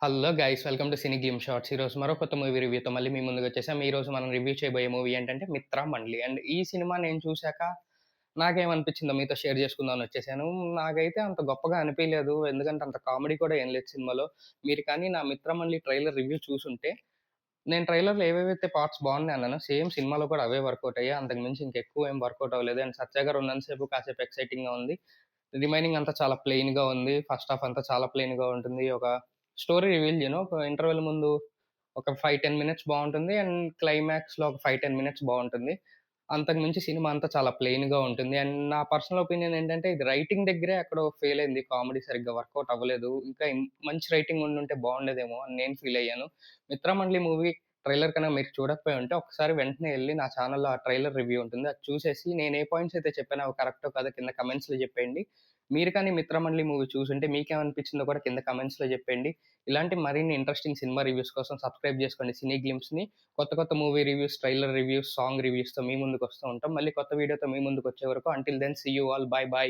Hello guys welcome to cine glim shorts. ఈరోజు మరో కొత్త మూవీ రివ్యూతో మళ్ళీ మీ ముందుకొచ్చేసాం. ఈరోజు మనం రివ్యూ చేయబోయే మూవీ ఏంటంటే 'మిత్ర మండలి' అండ్ ఈ సినిమా నేను చూసాక నాకేమనిపించిందో మీతో షేర్ చేసుకుందామని వచ్చేసాను. నాకైతే అంత గొప్పగా అనిపియలేదు. ఎందుకంటే అంత కామెడీ కూడా ఏం లేదు సినిమాలో. మీరు కానీ నా 'మిత్ర మండలి' ట్రైలర్ రివ్యూ చూసుంటే నేను ట్రైలర్‌లో ఏవేవైతే పార్ట్స్ బాగున్నాయి అన్నానో సేమ్ సినిమాలో కూడా అవే వర్కౌట్ అయ్యాయి. అంతకు మించి ఇంకెక్కువ ఏం వర్కౌట్ అవ్వలేదు. అండ్ సత్య గారు ఉన్నంత సేపు కాసేపు ఎక్సైటింగ్‌గా ఉంది. రిమైనింగ్ అంతా చాలా ప్లెయిన్‌గా ఉంది. ఫస్ట్ హాఫ్ అంతా చాలా ప్లెయిన్‌గా ఉంటుంది. ఒక స్టోరీ రివీల్ చేయను. ఒక ఇంటర్వెల్ ముందు ఒక 5, 10 మినిట్స్ బావుంటుంది. అండ్ క్లైమాక్స్‌లో ఒక 5, 10 మినిట్స్ బావుంటుంది. అంతకు మించి సినిమా అంతా చాలా ప్లెయిన్‌గా ఉంటుంది. అండ్ నా పర్సనల్ ఒపీనియన్ ఏంటంటే ఇది రైటింగ్ దగ్గరే ఎక్కడో ఫెయిల్ అయింది. కామెడీ సరిగ్గా వర్కౌట్ అవ్వలేదు. ఇంకా మంచి రైటింగ్ ఉండుంటే బావుండేదేమో అని నేను ఫీల్ అయ్యాను. 'మిత్రమండలి' మూవీ ట్రైలర్ కనుక మీరు చూడకపోయి ఉంటే ఒకసారి వెంటనే ఎళ్లి నా ఛానెల్‌లో ఆ ట్రైలర్ రివ్యూ ఉంటుంది. అది చూసేసి నేను ఏ పాయింట్స్ అయితే చెప్పానో అవి కరెక్టో కాదో కింద కామెంట్స్‌లో చెప్పేయండి. మీరు కానీ 'మిత్రమండలి' మూవీ చూసుంటే మీకేమనిపించిందో కూడా కింద కామెంట్స్‌లో చెప్పేయండి. ఇలాంటి మరిన్ని ఇంట్రెస్టింగ్ సినిమా రివ్యూస్ కోసం సబ్స్క్రైబ్ చేసుకోండి సినీ గ్లిమ్స్‌ని. కొత్త కొత్త movie reviews, trailer reviews, song రివ్యూస్‌తో మీ ముందుకొస్తూ ఉంటాం. మళ్ళీ కొత్త వీడియోతో మీ ముందుకొచ్చే వరకు until then see you all. Bye by.